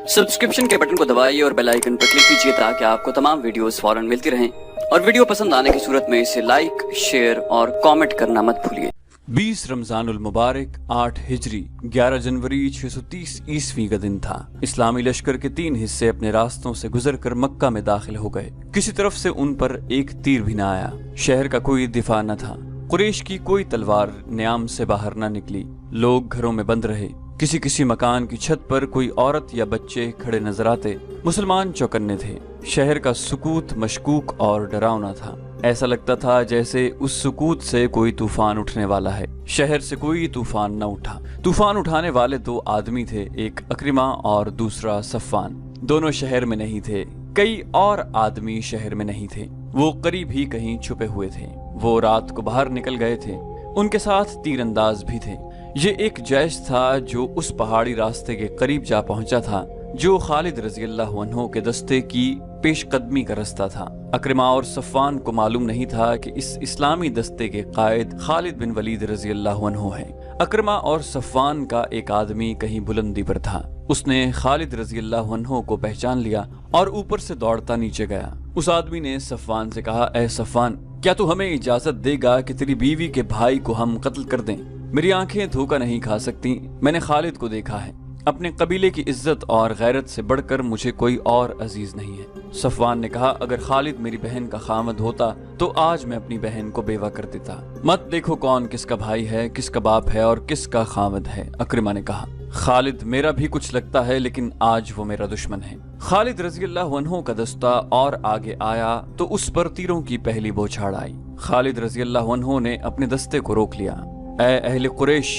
Subscription के button को दबाइए और बेल आइकन पर क्लिक कीजिए ताकि आपको तमाम वीडियोस फौरन मिलती रहें और वीडियो पसंद आने की सूरत में इसे लाइक, शेयर और कमेंट करना मत भूलिए। 20 रमजानुल मुबारक 8 हिजरी 11 जनवरी 630 ईस्वी का दिन था। इस्लामी लश्कर के 3 हिस्से अपने रास्तों से गुजरकर मक्का में दाखिल हो गए। किसी तरफ से उन पर एक तीर भी न आया। शहर का कोई दिफा न था। कुरैश की कोई तलवार न्याम से बाहर न निकली। लोग घरों में बंद रहे। किसी किसी मकान की छत पर कोई औरत या बच्चे खड़े नजर आते। मुसलमान चौकन्ने थे। शहर का सुकूत मशकूक और डरावना था। ऐसा लगता था जैसे उस सुकूत से कोई तूफान उठने वाला है। शहर से कोई तूफान न उठा। तूफान उठाने वाले 2 आदमी थे, एक अक्रिमा और दूसरा सफ़वान। दोनों शहर में नहीं थे। कई और आदमी शहर में नहीं थे। वो करीब ही कहीं छुपे हुए थे। वो रात को बाहर निकल गए थे। उनके साथ तीरंदाज भी थे। ये एक जैश था जो उस पहाड़ी रास्ते के करीब जा पहुंचा था जो खालिद रज़ी अल्लाह अन्हु के दस्ते की पेशकदमी का रास्ता था। अक्रिमा और सफ़वान को मालूम नहीं था कि इस इस्लामी दस्ते के कायद खालिद बिन वलीद रज़ी अल्लाह अन्हु हैं। अक्रिमा और सफ़वान का एक आदमी कहीं बुलंदी पर था। उसने खालिद रज़ी अल्लाह अन्हु को पहचान लिया और ऊपर से दौड़ता नीचे गया। उस आदमी ने सफ़वान से कहा, ऐ सफ़वान, क्या तू हमें इजाजत देगा कि तेरी बीवी के भाई को हम कत्ल कर दें? मेरी आंखें धोखा नहीं खा सकती। मैंने खालिद को देखा है। अपने कबीले की इज्जत और गैरत से बढ़कर मुझे कोई और अजीज नहीं है। सफ़वान ने कहा, अगर खालिद मेरी बहन का खामद होता तो आज मैं अपनी बहन को बेवा कर देता। मत देखो कौन किसका भाई है, किसका बाप है और किसका खामद है। अक्रिमा ने कहा, खालिद मेरा भी कुछ लगता है लेकिन आज वो मेरा दुश्मन है। खालिद रज़ी अल्लाह अन्हु का दस्ता और आगे आया तो उस पर तीरों की पहली बौछार आई। खालिद रज़ी अल्लाह अन्हु ने अपने दस्ते को रोक लिया। ऐ अहले कुरैश,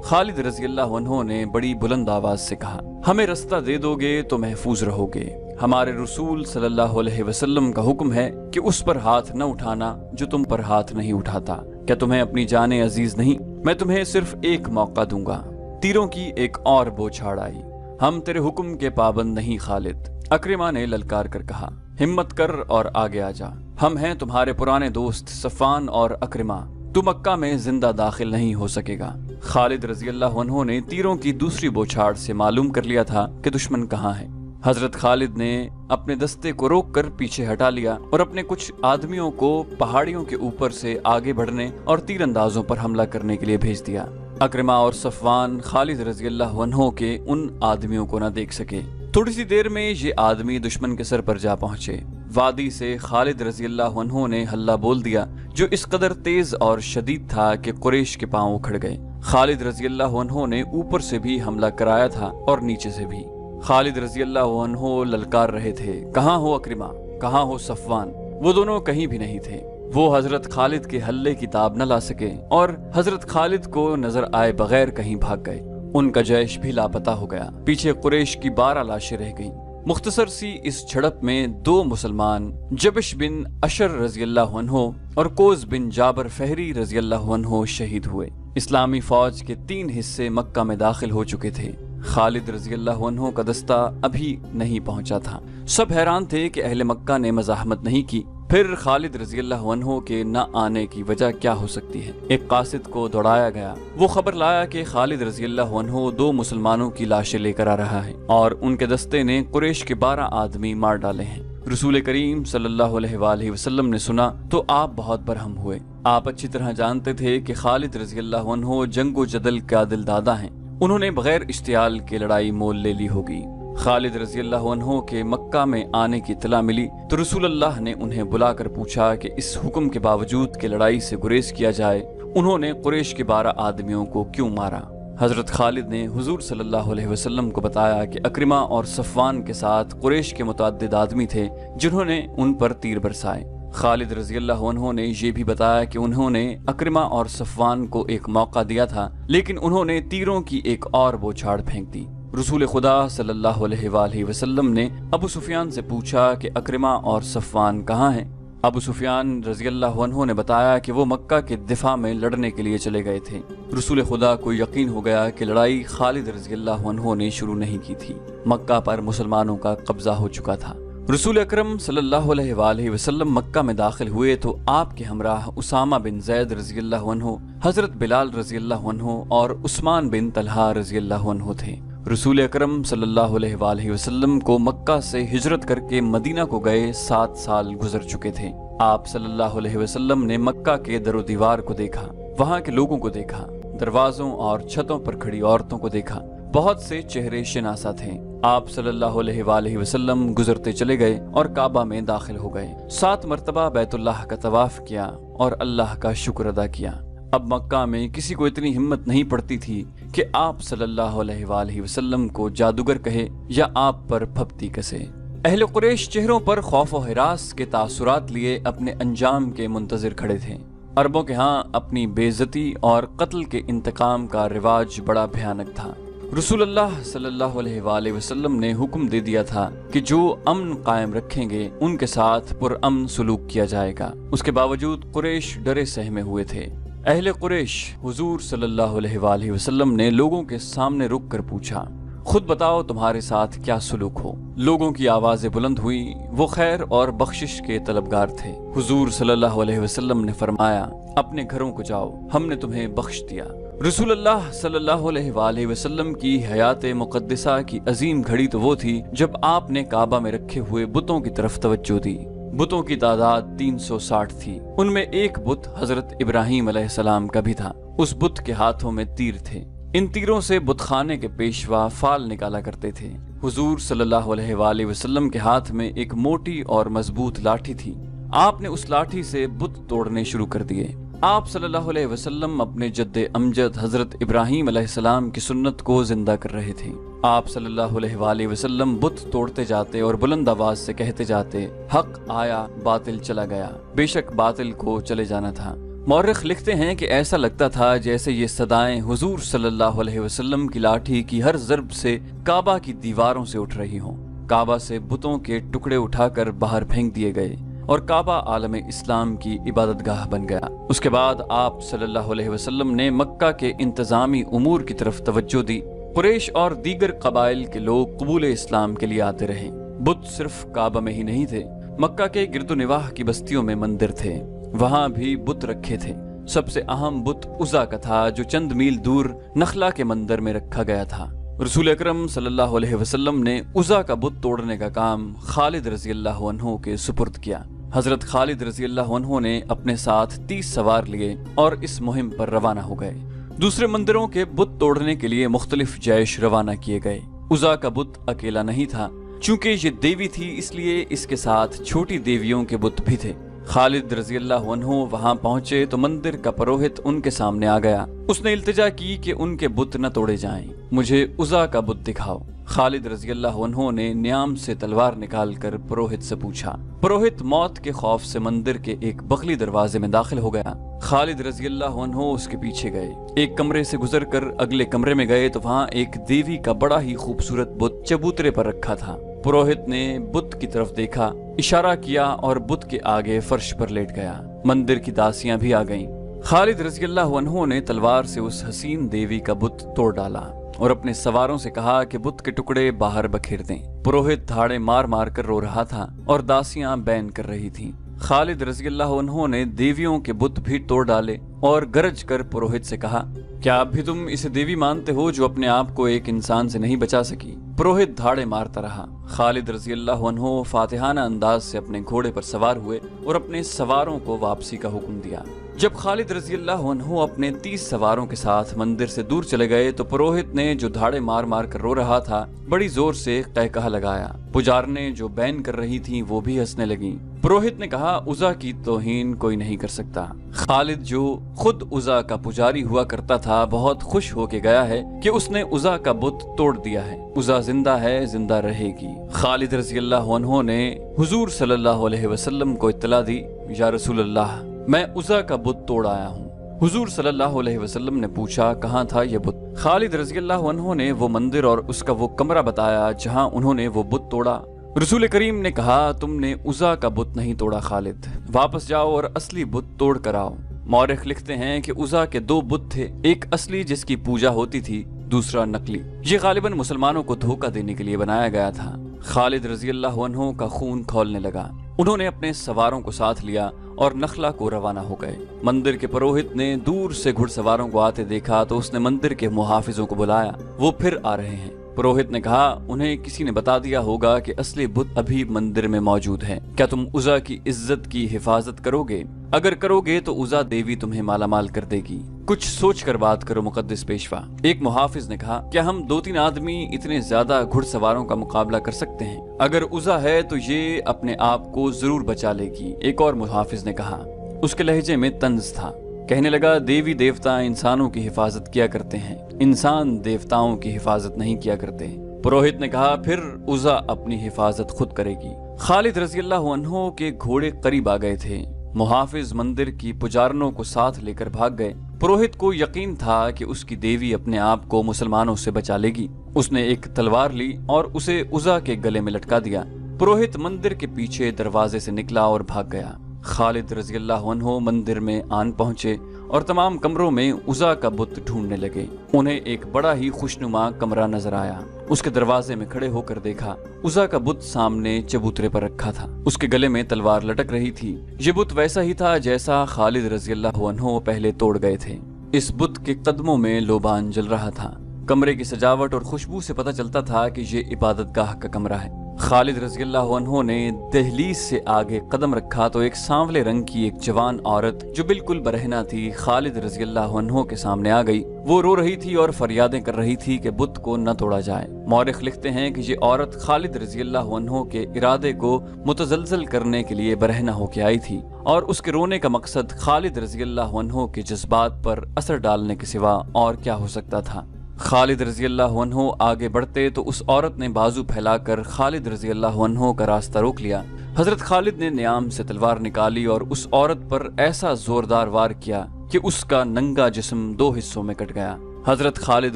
खालिद रज़ी अल्लाह अन्हु ने बड़ी बुलंद आवाज से कहा, हमें रास्ता दे दोगे तो महफूज रहोगे। हमारे रसूल सल्लल्लाहु अलैहि वसल्लम का हुक्म है कि उस पर हाथ न उठाना जो तुम पर हाथ नहीं उठाता। क्या तुम्हें अपनी जाने अजीज नहीं? मैं तुम्हें सिर्फ एक मौका दूंगा। तीरों की एक और बौछार आई। हम तेरे हुक्म के पाबंद नहीं खालिद। अक्रिमा ने ललकार कर कहा, हिम्मत कर और आगे आ जा। हम हैं तुम्हारे पुराने दोस्त सफ़वान और अक्रिमा। तू मक्का में जिंदा दाखिल नहीं हो सकेगा। खालिद रज़ी अल्लाह अन्हु ने तीरों की दूसरी बौछार से मालूम कर लिया था कि दुश्मन कहाँ है। हजरत खालिद ने अपने दस्ते को रोककर पीछे हटा लिया और अपने कुछ आदमियों को पहाड़ियों के ऊपर से आगे बढ़ने और तीरंदाजों पर हमला करने के लिए भेज दिया। अक्रिमा और सफ़वान खालिद रज़ी अल्लाह अन्हु के उन आदमियों को न देख सके। थोड़ी सी देर में ये आदमी दुश्मन के सर पर जा पहुंचे। वादी से खालिद रज़ी अल्लाह अन्हु ने हल्ला बोल दिया जो इस कदर तेज और शदीद था कि कुरैश के पांव उखड़ गए। खालिद रज़ी अल्लाह अन्हु ने ऊपर से भी हमला कराया था और नीचे से भी। खालिद रज़ी अल्लाह अन्हु ललकार रहे थे, कहाँ हो अक्रिमा, कहाँ हो सफ़वान? वो दोनों कहीं भी नहीं थे। वो हजरत खालिद के हल्ले की ताब न ला सके और हजरत खालिद को नजर आए बगैर कहीं भाग गए। उनका जैश भी लापता हो गया। पीछे कुरैश की 12 लाशें रह गईं। मुख्तसर सी इस झड़प में 2 मुसलमान जबिश बिन अशर रज़ी अल्लाह अन्हु और कोस बिन जाबर फहरी रज़ी अल्लाह अन्हु शहीद हुए। इस्लामी फौज के 3 हिस्से मक्का में दाखिल हो चुके थे। खालिद रज़ी अल्लाह अन्हु का दस्ता अभी नहीं पहुंचा था। सब हैरान थे कि अहले मक्का ने मज़ाहमत नहीं की। फिर खालिद रज़ी अल्लाह अन्हु के न आने की वजह क्या हो सकती है? एक कासिद को दौड़ाया गया। वो खबर लाया कि खालिद रज़ी अल्लाह अन्हु 2 मुसलमानों की लाशें लेकर आ रहा है और उनके दस्ते ने कुरैश के 12 आदमी मार डाले हैं। रसूल करीम सल्लल्लाहु अलैहि वसल्लम ने सुना तो आप बहुत बरहम हुए। आप अच्छी तरह जानते थे कि खालिद रज़ी अल्लाह अन्हु जंगो जदल का दिलदादा हैं। उन्होंने बगैर इश्तियाल के लड़ाई मोल ले ली होगी। खालिद रज़ी अल्लाह अन्हु के मक्का में आने की इत्तला मिली तो रसूल अल्लाह ने उन्हें बुलाकर पूछा कि इस हुक्म के बावजूद कि लड़ाई से गुरेज किया जाए उन्होंने कुरैश के 12 आदमियों को क्यों मारा? हजरत खालिद ने हुजूर सल्लल्लाहु अलैहि वसल्लम को बताया कि अक्रिमा और सफ़वान के साथ कुरैश के मुतअद्दिद आदमी थे जिन्होंने उन पर तीर बरसाए। खालिद रज़ी अल्लाह अन्हु ने ये भी बताया कि उन्होंने अक्रिमा और सफ़वान को एक मौका दिया था लेकिन उन्होंने तीरों की एक और बौछार फेंक दी। रसूल खुदा सल्लल्लाहु अलैहि वसल्लम ने अबू सुफियान से पूछा कि अक्रिमा और सफ़वान कहाँ हैं? अबू सुफियान रज़ी अल्लाह अन्हु ने बताया कि वो मक्का के दिफा में लड़ने के लिए चले गए थे। रसूल खुदा को यकीन हो गया कि लड़ाई खालिद रज़ी अल्लाह अन्हु ने शुरू नहीं की थी। मक्का पर मुसलमानों का कब्जा हो चुका था। रसूल अकरम सल्लल्लाहु अलैहि वसल्लम मक्का में दाखिल हुए तो आपके हमराह उसामा बिन जैद रज़ी अल्लाह अन्हु, हजरत बिलाल रज़ी अल्लाह अन्हु और उस्मान बिन तलहा रज़ी अल्लाह अन्हु थे। रसूल अकरम सल्लल्लाहु अलैहि वसल्लम को मक्का से हिजरत करके मदीना को गए 7 साल गुजर चुके थे। आप सल्लल्लाहु अलैहि वसल्लम ने मक्का के दरो दीवार को देखा, वहाँ के लोगों को देखा, दरवाजों और छतों पर खड़ी औरतों को देखा। बहुत से चेहरे शिनासा थे। आप सल्लल्लाहु अलैहि वसल्लम गुजरते चले गए और काबा में दाखिल हो गए। 7 मरतबा बैतुल्लाह का तवाफ किया और अल्लाह का शुक्र अदा किया। अब मक्का में किसी को इतनी हिम्मत नहीं पड़ती थी कि आप सल्लल्लाहु अलैहि वसल्लम को जादूगर कहे या आप पर फप्ती कसे। अहले कुरैश चेहरों पर खौफ व हिरास के तासुरात लिए अपने अंजाम के मुंतजिर खड़े थे। अरबों के यहाँ अपनी बेइज्जती और कत्ल के इंतकाम का रिवाज बड़ा भयानक था। रसूलुल्लाह सल्लल्लाहु अलैहि वसल्लम ने हुक्म दे दिया था कि जो अमन कायम रखेंगे उनके साथ पुरअमन सलूक किया जाएगा। उसके बावजूद कुरैश डरे सहमे हुए थे। अहले कुरैश हुजूर सल्लल्लाहु अलैहि वसल्लम ने लोगों के सामने रुक कर पूछा, खुद बताओ तुम्हारे साथ क्या सलूक हो। लोगों की आवाजें बुलंद हुई। वो खैर और बख्शिश के तलबगार थे। हुजूर सल्लल्लाहु अलैहि वसल्लम ने फरमाया, अपने घरों को जाओ, हमने तुम्हें बख्श दिया। रसूलुल्लाह सल्लल्लाहु अलैहि वसल्लम की हयात मुक़द्दसा की अजीम घड़ी तो वो थी जब आपने काबा में रखे हुए बुतों की तरफ तवज्जो दी। बुतों की तादाद 360 थी। उनमें एक बुत हजरत इब्राहीम अलैहिस्सलाम का भी था। उस बुत के हाथों में तीर थे। इन तीरों से बुतखाने के पेशवा फाल निकाला करते थे। हुजूर सल्लल्लाहु अलैहि वसल्लम के हाथ में एक मोटी और मजबूत लाठी थी। आपने उस लाठी से बुत तोड़ने शुरू कर दिए। आप सल्लल्लाहु अलैहि वसल्लम अपने जद्दे अमजद हजरत इब्राहीम अलैहिस्सलाम की सुन्नत को जिंदा कर रहे थे। आप सल्लल्लाहु अलैहि वसल्लम बुत तोड़ते जाते और बुलंद आवाज से कहते जाते, हक आया बातिल चला गया। बेशक बातिल को चले जाना था। मौरख लिखते हैं कि ऐसा लगता था जैसे ये सदाएं हुजूर सल्लल्लाहु अलैहि वसल्लम की लाठी की हर ज़र्ब से काबा की दीवारों से उठ रही हों। काबा से बुतों के टुकड़े उठाकर बाहर फेंक दिए गए और काबा आलम इस्लाम की इबादतगाह बन गया। उसके बाद आप सल्लल्लाहु अलैहि वसल्लम ने मक्का के इंतजामी उमूर की तरफ तवज्जो दी। कुरैश और दीगर कबाइल के लोग कबूल इस्लाम के लिए आते रहे। बुत सिर्फ काबा में ही नहीं थे, मक्का के गिरदोनिवाह की बस्तियों में मंदिर थे, वहाँ भी बुत रखे थे। सबसे अहम बुत उज़ा का था जो चंद मील दूर नखला के मंदिर में रखा गया था। रसूल अकरम सल्लल्लाहु अलैहि वसल्लम ने उज़ा का बुत तोड़ने का काम खालिद रज़ी अल्लाह अन्हु के सुपुर्द किया। हजरत खालिद रज़ी अल्लाह अन्हु ने अपने साथ 30 सवार लिए और इस मुहिम पर रवाना हो गए। दूसरे मंदिरों के बुत तोड़ने के लिए मुख्तलिफ जैश रवाना किए गए। उज़ा का बुत अकेला नहीं था, चूंकि ये देवी थी इसलिए इसके साथ छोटी देवियों के बुत भी थे। खालिद रज़ी अल्लाह अन्हु वहां पहुंचे तो मंदिर का पुरोहित उनके सामने आ गया। उसने इल्तिजा की कि उनके बुत न तोड़े जाएं, मुझे उज़ा का बुत दिखाओ। खालिद रज़ी अल्लाह अन्हु ने न्याम से तलवार निकालकर पुरोहित से पूछा। पुरोहित मौत के खौफ से मंदिर के एक बगली दरवाजे में दाखिल हो गया। खालिद रज़ी अल्लाह अन्हु उसके पीछे गए। एक कमरे से गुजरकर अगले कमरे में गए तो वहाँ एक देवी का बड़ा ही खूबसूरत बुत चबूतरे पर रखा था। पुरोहित ने बुत की तरफ देखा, इशारा किया और बुत के आगे फर्श पर लेट गया। मंदिर की दासियां भी आ गईं। खालिद रज़ी अल्लाह अन्हु ने तलवार से उस हसीन देवी का बुत तोड़ डाला और अपने सवारों से कहा कि बुत के टुकड़े बाहर बखेर दें। पुरोहित धाड़े मार मार कर रो रहा था और दासियां बैन कर रही थीं। खालिद रज़ी अल्लाह अन्हु ने देवियों के बुत भी तोड़ डाले और गरज कर पुरोहित से कहा, क्या अब भी तुम इसे देवी मानते हो जो अपने आप को एक इंसान से नहीं बचा सकी? पुरोहित धाड़े मारता रहा। खालिद रज़ी अल्लाह अन्हु फातिहाना अंदाज से अपने घोड़े पर सवार हुए और अपने सवारों को वापसी का हुक्म दिया। जब खालिद रज़ी अल्लाह अन्हु अपने 30 सवारों के साथ मंदिर से दूर चले गए तो पुरोहित ने जो धाड़े मार मार कर रो रहा था बड़ी जोर से कहकहा लगाया। पुजारने जो बैन कर रही थी वो भी हंसने लगी। पुरोहित ने कहा, उज़ा की तौहीन कोई नहीं कर सकता। खालिद जो खुद उज़ा का पुजारी हुआ करता था बहुत खुश होके गया है कि उसने उज़ा का बुत तोड़ दिया है। उज़ा जिंदा है, जिंदा रहेगी। खालिद रज़ी अल्लाह अन्हु ने हुजूर सल्लल्लाहु अलैहि वसल्लम को इत्तला दी, या रसूल अल्लाह, मैं उज़ा का बुत तोड़ आया हूँ। हुजूर सल्लल्लाहु अलैहि वसल्लम ने पूछा, कहाँ था ये बुत? खालिद रज़ी अल्लाह अन्हु ने वो मंदिर और उसका वो कमरा बताया जहाँ उन्होंने वो बुत तोड़ा। रसूल करीम ने कहा, तुमने उज़ा का बुत नहीं तोड़ा खालिद, वापस जाओ और असली बुत तोड़ कर आओ। मौरख लिखते हैं कि उज़ा के 2 बुत थे, एक असली जिसकी पूजा होती थी, दूसरा नकली। ये गालिबन मुसलमानों को धोखा देने के लिए बनाया गया था। खालिद रज़ी अल्लाह अन्हु का खून खौलने लगा। उन्होंने अपने सवारों को साथ लिया और नखला को रवाना हो गए। मंदिर के पुरोहित ने दूर से घुड़सवारों को आते देखा तो उसने मंदिर के मुहाफिजों को बुलाया। वो फिर आ रहे हैं। पुरोहित ने कहा, उन्हें किसी ने बता दिया होगा कि असली बुत अभी मंदिर में मौजूद है। क्या तुम उज़ा की इज्जत की हिफाजत करोगे? अगर करोगे तो उज़ा देवी तुम्हें मालामाल कर देगी। कुछ सोच कर बात करो मुकद्दस पेशवा। एक मुहाफिज ने कहा, क्या हम 2-3 आदमी इतने ज्यादा घुड़सवारों का मुकाबला कर सकते हैं? अगर उज़ा है तो ये अपने आप को जरूर बचा लेगी। एक और मुहाफिज ने कहा, उसके लहजे में तंज था। कहने लगा, देवी देवता इंसानों की हिफाजत किया करते हैं, इंसान देवताओं की हिफाजत नहीं किया करते। पुरोहित ने कहा, फिर उज़ा अपनी हिफाजत खुद करेगी। खालिद रज़ी अल्लाह अन्हु के घोड़े करीब आ गए थे। मुहाफिज मंदिर की पुजारनों को साथ लेकर भाग गए। पुरोहित को यकीन था कि उसकी देवी अपने आप को मुसलमानों से बचा लेगी। उसने एक तलवार ली और उसे उज़ा के गले में लटका दिया। पुरोहित मंदिर के पीछे दरवाजे से निकला और भाग गया। खालिद रज़ी अल्लाह अन्हु मंदिर में आन पहुंचे और तमाम कमरों में उज़ा का बुत ढूंढने लगे। उन्हें एक बड़ा ही खुशनुमा कमरा नजर आया। उसके दरवाजे में खड़े होकर देखा, उज़ा का बुत सामने चबूतरे पर रखा था। उसके गले में तलवार लटक रही थी। ये बुत वैसा ही था जैसा खालिद रज़ी अल्लाह अन्हु पहले तोड़ गए थे। इस बुत के कदमों में लोबान जल रहा था। कमरे की सजावट और खुशबू से पता चलता था कि ये इबादतगाह का कमरा है। खालिद रज़ी अल्लाह अन्हु ने दहलीज से आगे कदम रखा तो एक सांवले रंग की एक जवान औरत जो बिल्कुल बरहना थी खालिद रज़ी अल्लाह अन्हु के सामने आ गई। वो रो रही थी और फरियादें कर रही थी कि बुत को न तोड़ा जाए। मौरिख लिखते हैं कि ये औरत खालिद रज़ी अल्लाह अन्हु के इरादे को मुतज़लज़ल करने के लिए बरहना होकर आई थी और उसके रोने का मकसद खालिद रज़ी अल्लाह अन्हु के जज्बात पर असर डालने के सिवा और क्या हो सकता था। खालिद रज़ी अल्लाह अन्हु आगे बढ़ते तो उस औरत ने बाजू फैलाकर खालिद रज़ी अल्लाह अन्हु का रास्ता रोक लिया। हजरत खालिद ने नियाम से तलवार निकाली और उस औरत पर ऐसा जोरदार वार किया कि उसका नंगा जिस्म 2 हिस्सों में कट गया। हजरत खालिद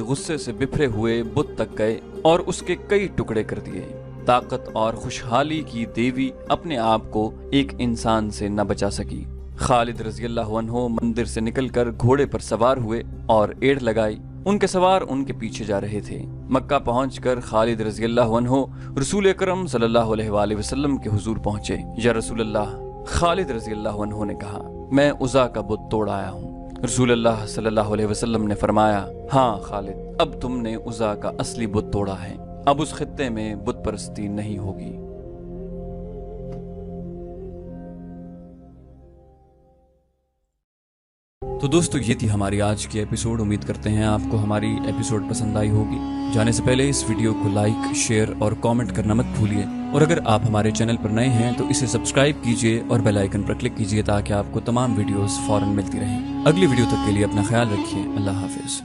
गुस्से से बिखरे हुए बुत तक गए और उसके कई टुकड़े कर दिए। ताकत और खुशहाली की देवी अपने आप को एक इंसान से न बचा सकी। खालिद रज़ी अल्लाह अन्हु मंदिर से निकलकर घोड़े पर सवार हुए और एड़ लगाई। उनके सवार उनके पीछे जा रहे थे। मक्का पहुंचकर खालिद रज़ी अल्लाह अन्हु रसूल अकरम सल्लल्लाहु अलैहि वसल्लम के हुजूर पहुंचे। या रसूल अल्लाह, खालिद रज़ी अल्लाह अन्हु ने कहा, मैं उज़ा का बुत तोड़ आया हूँ। रसूल अल्लाह सल्लल्लाहु अलैहि वसल्लम ने फरमाया, हाँ खालिद, अब तुमने उज़ा का असली बुत तोड़ा है। अब उस खित्ते में बुत परस्ती नहीं होगी। तो दोस्तों, ये थी हमारी आज की एपिसोड। उम्मीद करते हैं आपको हमारी एपिसोड पसंद आई होगी। जाने से पहले इस वीडियो को लाइक, शेयर और कमेंट करना मत भूलिए। और अगर आप हमारे चैनल पर नए हैं तो इसे सब्सक्राइब कीजिए और बेल आइकन पर क्लिक कीजिए ताकि आपको तमाम वीडियोस फौरन मिलती रहें। अगली वीडियो तक के लिए अपना ख्याल रखिए। अल्लाह हाफिज।